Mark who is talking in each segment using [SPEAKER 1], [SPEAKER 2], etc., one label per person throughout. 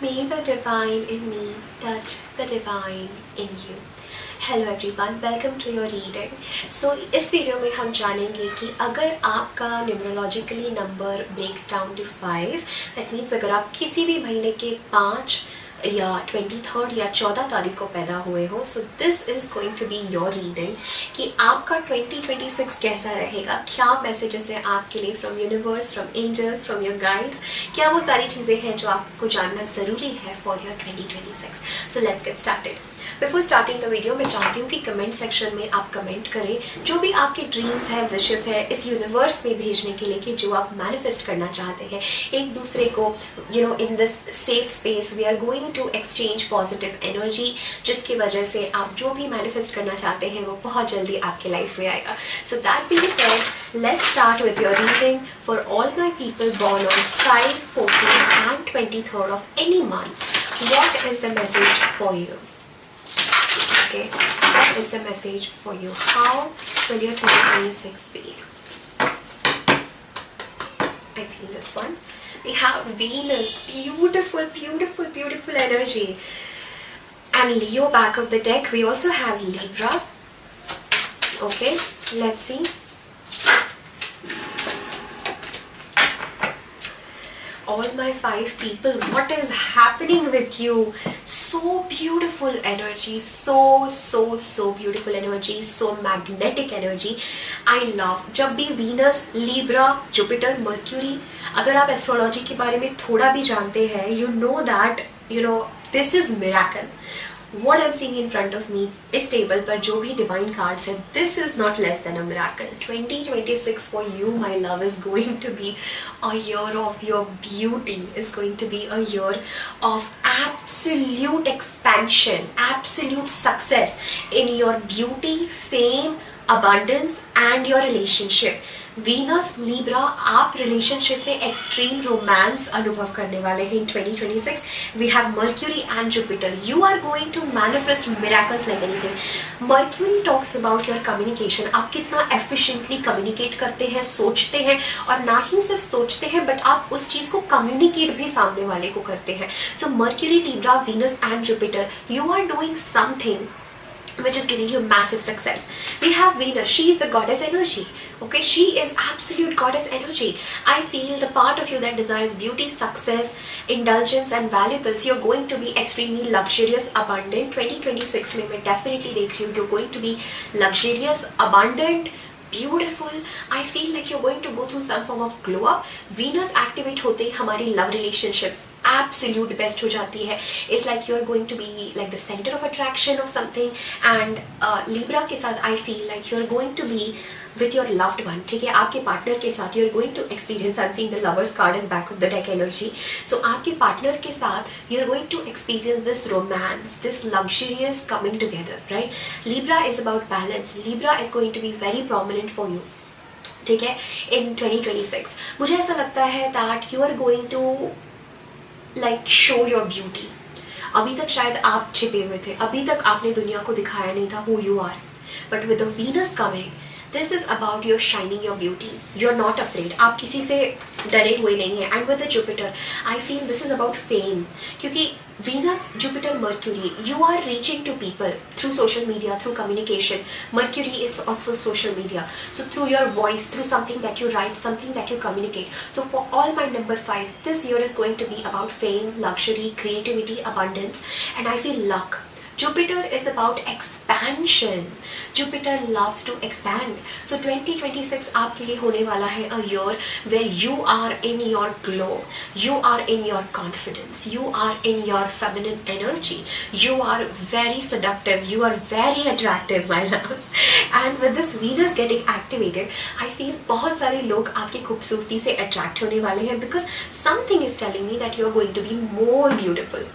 [SPEAKER 1] May the divine in me touch the divine in you. Hello everyone, welcome to your reading. So इस video में हम जानेंगे कि अगर आपका numerologically number breaks down to 5, that means अगर आप किसी भी महीने के 5 या 23 या 14 तारीख को पैदा हुए हो, so this is going to be your reading कि आपका 2026 कैसा रहेगा, क्या मैसेजेस हैं आपके लिए from universe, from angels, from your guides, क्या वो सारी चीज़ें हैं जो आपको जानना ज़रूरी है for your 2026. So let's get started. Before starting the video मैं चाहती हूँ कि कमेंट सेक्शन में आप कमेंट करें जो भी आपके ड्रीम्स है, विशेस है इस यूनिवर्स में भेजने के लिए, कि जो आप मैनिफेस्ट करना चाहते हैं. एक दूसरे को in this safe space we are going to exchange positive energy, जिसकी वजह से आप जो भी मैनिफेस्ट करना चाहते हैं वो बहुत जल्दी आपके लाइफ में आएगा. So that being said, let's start with your reading for all my people born on 5, 14 and 23rd of any month. What is the message for you? Okay, what is the message for you? How will your 2026 be? I feel this one. We have Venus, beautiful, beautiful, beautiful energy. And Leo back of the deck. We also have Libra. Okay, let's see. All my 5 people, what is happening with you? So beautiful energy, so beautiful energy, so magnetic energy. I love जब भी Venus, Libra, Jupiter, Mercury, अगर आप astrology के बारे में थोड़ा भी जानते हैं, you know that this is miracle. What I'm seeing in front of me इस टेबल पर जो भी डिवाइन कार्ड्स है, this is not less than a miracle. 2026 for you, my love, is going to be a year of your beauty, is going to be a year of absolute expansion, absolute success in your beauty, fame, abundance and your relationship. Venus, Libra, आप relationship में extreme romance अनुभव करने वाले हैं in 2026. We have Mercury and Jupiter. You are going to manifest miracles like anything. Mercury talks about your communication. आप कितना efficiently communicate करते हैं, सोचते हैं, और ना ही सिर्फ सोचते हैं बट आप उस चीज़ को communicate भी सामने वाले को करते हैं. So Mercury, Libra, Venus and Jupiter, you are doing something which is giving you massive success. We have Venus, she is the goddess energy. Okay, she is absolute goddess energy. I feel the part of you that desires beauty, success, indulgence and valuables, you're going to be extremely luxurious, abundant. 2026 में मैं definitely देख रही हूँ you're going to be luxurious, abundant, beautiful. I feel like you're going to go through some form of glow up. Venus activate होते ही हमारी love relationships absolute best हो जाती है. It's like you're going to be like the center of attraction of something. And Libra के साथ I feel like you're going to be with your loved one. ठीक है, आपके पार्टनर के साथ you're going to experience, I'm seeing the lovers card is back of the deck energy. So आपके partner के साथ you're going to experience this romance, this luxurious coming together, right? Libra is about balance. Libra is going to be very prominent for you. ठीक है, in 2026 मुझे ऐसा लगता है that you are going to like show your beauty. अभी तक शायद आप छिपे हुए थे, अभी तक आपने दुनिया को दिखाया नहीं था who you are. But with the Venus coming, this is about your shining your beauty. You're not afraid. आप किसी से डरे हुए नहीं हैं. And with the Jupiter, I feel this is about fame. क्योंकि Venus, Jupiter, Mercury, you are reaching to people through social media, through communication. Mercury is also social media. So through your voice, through something that you write, something that you communicate. So for all my number 5, this year is going to be about fame, luxury, creativity, abundance, and I feel luck. Jupiter is about expansion. Jupiter loves to expand. So 2026 आपके लिए होने वाला है a year where you are in your glow, you are in your confidence, you are in your feminine energy, you are very seductive, you are very attractive, my love. And with this Venus getting activated, I feel बहुत सारे लोग आपकी खूबसूरती से attract होने वाले हैं because something is telling me that you are going to be more beautiful.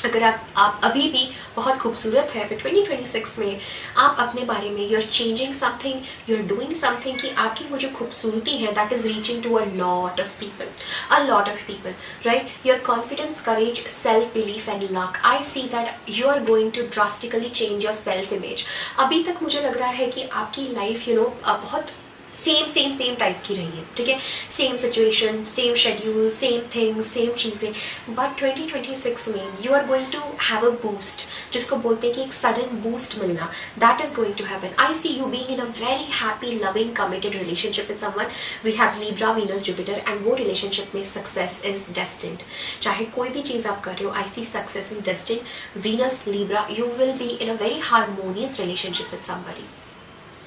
[SPEAKER 1] अगर आप अभी भी बहुत खूबसूरत है, फिर 2026 में आप अपने बारे में you're changing something, you're doing something कि आपकी वो जो खूबसूरती है that is reaching to a lot of people, right? Your confidence, courage, self-belief and luck. I see that you are going to drastically change your self-image. अभी तक मुझे लग रहा है कि आपकी life बहुत सेम टाइप की रही है, ठीक है, same situation, same schedule, same things, same चीज़ें, बट 2026 में you are going to have a boost, जिसको बोलते हैं कि एक सडन बूस्ट मिलना, that is going to happen. I see you being in a very happy loving committed relationship with someone. We have Libra, Venus, Jupiter, and वो relationship में success is destined. चाहे कोई भी चीज़ आप कर रहे हो, I C success is destined. Venus, Libra, you will be in a very harmonious relationship with somebody,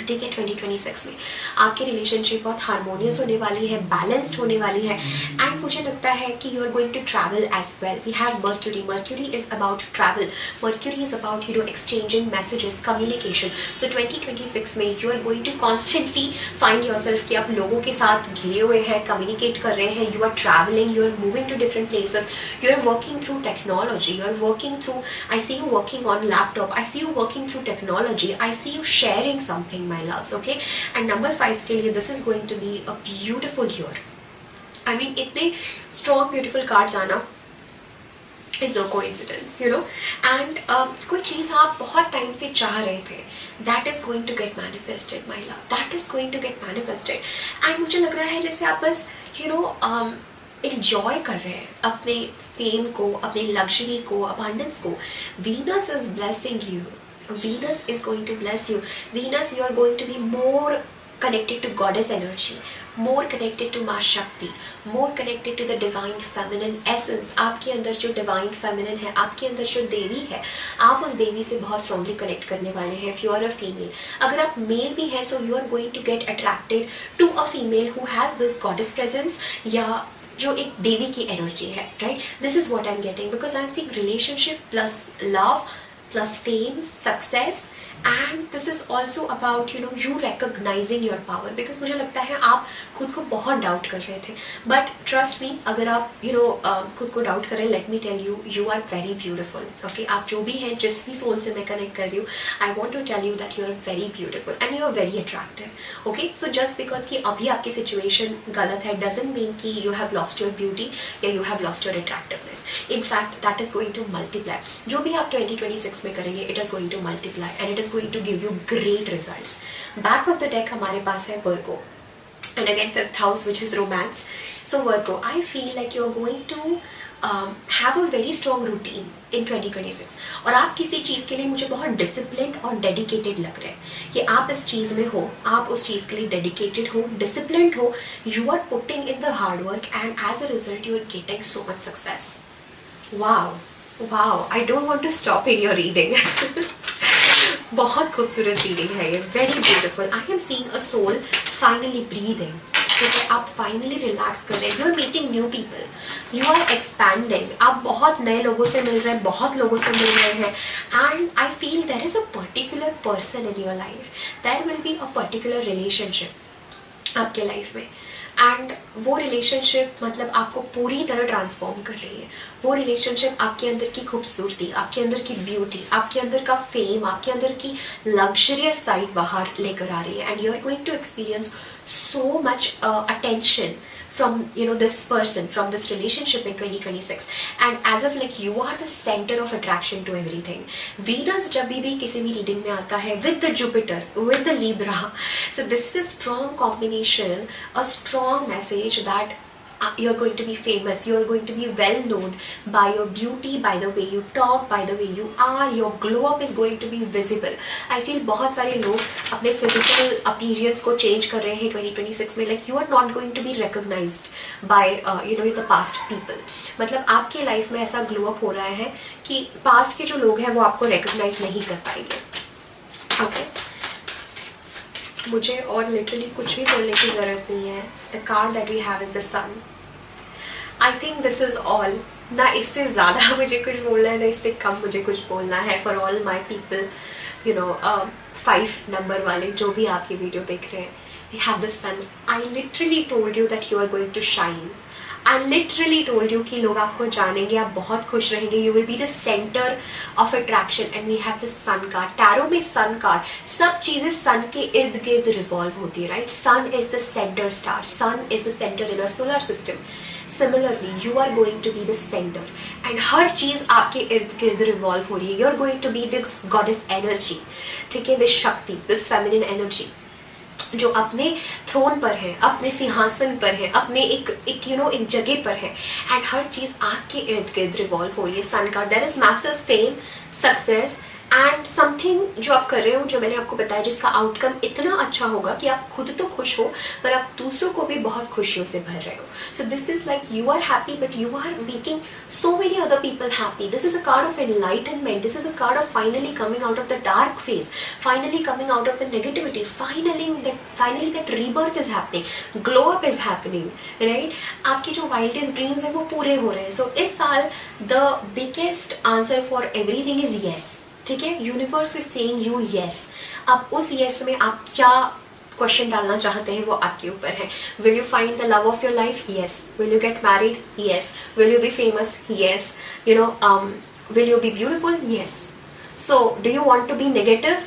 [SPEAKER 1] ठीक है. 2026 में आपकी रिलेशनशिप बहुत हारमोनियस होने वाली है, बैलेंस्ड होने वाली है, एंड मुझे लगता है कि you are going to travel as well. We have Mercury. Mercury is about travel. Mercury is about exchanging messages, communication. So 2026 में you are going to constantly find yourself कि आप लोगों के साथ घिरे हुए हैं, कम्युनिकेट कर रहे हैं, you are travelling, you are moving to different places, you are working through technology, you are working through, I see you working on laptop, I see you working through technology, I see you sharing something, my loves, okay. And number 5 के लिए this is going to be a beautiful year. I mean, इतने strong beautiful cards आना is no coincidence, you know. And कोई चीज़ आप बहुत time से चाह रहे थे, that is going to get manifested, my love. That is going to get manifested. And मुझे लग रहा है जैसे आप बस enjoy कर रहे हैं अपने fame को, अपने luxury को, abundance को. Venus is blessing you. Venus is going to bless you. Venus, you are going to be more connected to goddess energy, more connected to माँ शक्ति, more connected to the divine feminine essence. आपके अंदर जो divine feminine है, आपके अंदर जो देवी है, आप उस देवी से बहुत strongly connect करने वाले हैं. If you are a female, अगर आप male भी हैं, so you are going to get attracted to a female who has this goddess presence, या जो एक देवी की एनर्जी है, right? This is what I'm getting, because I'm seeing relationship plus love plus fame, success, and this is also about you recognizing your power. because मुझे लगता है आप खुद को बहुत डाउट कर रहे थे, but trust me, अगर आप खुद को डाउट कर रहे हैं, let me tell you, you are very beautiful, okay. आप जो भी हैं, जिस भी सोल से मैं कनेक्ट कर रही हूँ, I want to tell you that you are very beautiful and you are very attractive, okay. so just because कि अभी आपकी situation गलत है doesn't mean कि you have lost your beauty या you have lost your attractiveness. in fact that is going to multiply. जो भी आप 2026 में करेंगे, it is going to multiply and it is going to give you great results. Back of the deck हमारे पास है Virgo, and again 5th house, which is romance. So Virgo, I feel like you're going to have a very strong routine in 2026. और आप किसी चीज़ के लिए मुझे बहुत disciplined और डेडिकेटेड लग रहे हैं कि आप इस चीज़ में हो, आप उस चीज़ के लिए डेडिकेटेड हो, डिसिप्लिन्ड हो, you are putting in the hard work, and as a result you are getting so much success. Wow, I don't want to stop in your reading. बहुत खूबसूरत रीडिंग है ये, very beautiful. I am seeing a soul finally breathing, ठीक है. आप finally relax कर रहे हैं, you are meeting new people, you are expanding, आप बहुत नए लोगों से मिल रहे हैं, बहुत लोगों से मिल रहे हैं, and I feel there is a particular person in your life, there will be a particular relationship आपके लाइफ में, एंड वो रिलेशनशिप मतलब आपको पूरी तरह ट्रांसफॉर्म कर रही है. वो रिलेशनशिप आपके अंदर की खूबसूरती, आपके अंदर की ब्यूटी, आपके अंदर का फेम, आपके अंदर की लग्जरियस साइड बाहर लेकर आ रही है, and you are going to experience so much attention from this person, from this relationship in 2026, and as of like you are the center of attraction to everything. Venus जब भी किसी भी reading में आता है with the Jupiter, with the Libra, so this is a strong combination, a strong message that you're going to be famous, you're going to be well known by your beauty, by the way you talk, by the way you are, your glow up is going to be visible. I feel बहुत सारे लोग अपने physical appearance को change कर रहे हैं 2026 में, like you are not going to be recognized by the past people. मतलब आपके life में ऐसा glow up हो रहा है कि past के जो लोग हैं वो आपको recognize नहीं कर पाएंगे, okay. मुझे और लिटरली कुछ भी बोलने की ज़रूरत नहीं है. The card that we have is the sun. I think this is all. ना इससे ज़्यादा मुझे कुछ बोलना है, ना इससे कम मुझे कुछ बोलना है. For all my people 5 number वाले जो भी आप ये वीडियो देख रहे हैं, we have the sun. I literally told you that you are going to shine. I literally told you कि लोग आपको जानेंगे, आप बहुत खुश रहेंगे, you will be the centre of attraction, and we have the sun card. Tarot में sun card, सब चीजें सन के इर्द गिर्द रिवॉल्व होती है, right. Sun is the centre star, sun is the centre in our solar system. Similarly you are going to be the centre, and हर चीज आपके इर्द गिर्द रिवॉल्व हो रही है. You are going to be this goddess energy, ठीक है, दिस शक्ति, दिस फेमिनिन एनर्जी. जो अपने थ्रोन पर है, अपने सिंहासन पर है, अपने एक एक जगह पर है, एंड हर चीज आपके इर्द गिर्द रिवॉल्व हो रही है सन का. There is massive fame, success and something जो आप कर रहे हो, जो मैंने आपको बताया, जिसका आउटकम इतना अच्छा होगा कि आप खुद तो खुश हो पर आप दूसरों को भी बहुत खुशियों से भर रहे हो. So this is like you are happy but you are making so many other people happy. This is a card of enlightenment. This is a card of finally coming out of the dark phase, finally coming out of the negativity, finally that rebirth is happening, glow up is happening, right? आपके जो wildest dreams है वो पूरे हो रहे हैं. So इस साल the biggest answer for everything is yes. ठीक है, universe is saying you yes. अब उस यस में आप क्या क्वेश्चन डालना चाहते हैं वो आपके ऊपर है. Will you find the love of your life? Yes. Will you get married? Yes. Will you be famous? Yes. Will you be beautiful? Yes. So do you want to be negative?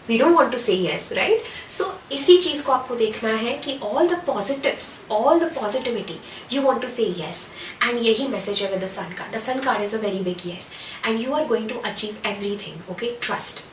[SPEAKER 1] We don't want to say yes, right? So इसी चीज को आपको देखना है कि all the positives, all the positivity you want to say yes. And यही message है with the sun card. The sun card is a very big yes and you are going to achieve everything. Okay, trust.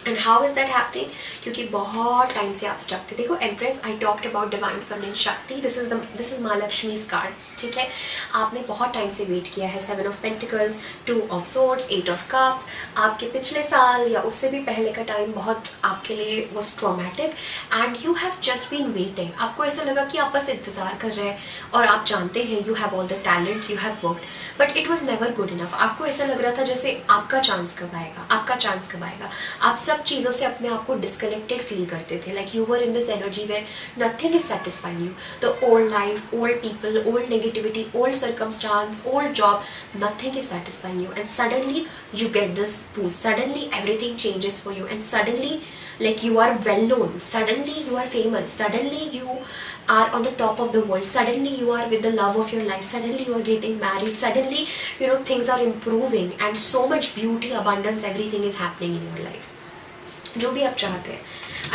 [SPEAKER 1] And how is that happening? क्योंकि बहुत time से आप stuck थे. देखो, empress, I talked about divine feminine shakti. This is माँ Lakshmi's card. ठीक है, आपने बहुत टाइम से वेट किया है. 7 of pentacles, 2 of swords, 8 of cups. आपके पिछले साल या उससे भी पहले का टाइम बहुत आपके लिए was traumatic and you have just been waiting. आपको ऐसा लगा कि आप बस इंतजार कर रहे हैं और आप जानते हैं you have all the talents, you have worked, but it was never good enough. आपको ऐसा लग रहा था जैसे आपका चांस कब आएगा, आपका चांस कब आएगा. आप सब चीज़ों से अपने आप को डिस्कनेक्टेड फील करते थे. Like you were in this energy where nothing is satisfying you. The old life, old people, old negativity, old circumstance, old job, nothing is satisfying you, and suddenly you get this boost. Suddenly everything changes for you, and suddenly like you are well known, suddenly you are famous, suddenly you are on the top of the world, suddenly you are with the love of your life, suddenly you are getting married, suddenly things are improving and so much beauty, abundance, everything is happening in your life. जो भी आप चाहते हैं,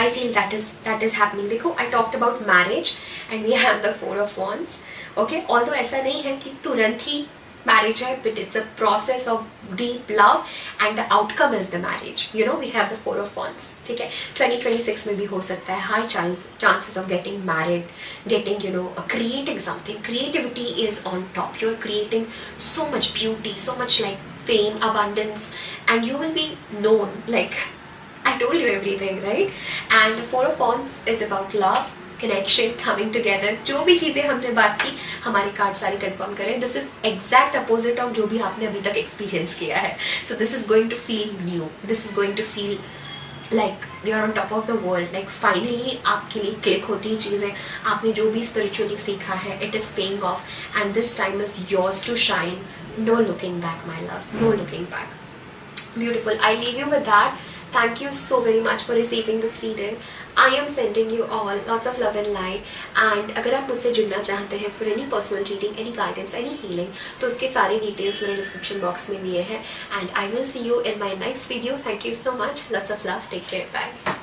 [SPEAKER 1] I feel that is happening. देखो, I talked about marriage and we have the 4 of wands. Okay, although ऐसा नहीं है कि तुरंत ही marriage है, but it's a process of deep love and the outcome is the marriage. We have the 4 of wands. ठीक है, 2026 में भी हो सकता है. High chances of getting married, getting creating something. Creativity is on top. You're creating so much beauty, so much like fame, abundance, and you will be known. Like I told you everything, right? And the 4 of wands is about love, connection, coming together. जो भी चीजें हमने बात की, हमारे card सारे confirm करें. This is exact opposite of जो भी आपने अभी तक एक्सपीरियंस किया है. So this is going to feel new. This is going to feel like you are on top of the world. Like finally आपके लिए क्लिक होती है चीजें. आपने जो भी स्पिरिचुअली सीखा है, it is paying off and this time is yours to shine. No looking back my loves, no looking back. Beautiful. I leave you with that. Thank you so very much for receiving this reading. I am sending you all lots of love and light. And अगर आप मुझसे जुड़ना चाहते हैं for any personal reading, any guidance, any healing, तो उसके सारे details मेरे description box में दिए हैं. And I will see you in my next video. Thank you so much. Lots of love. Take care. Bye.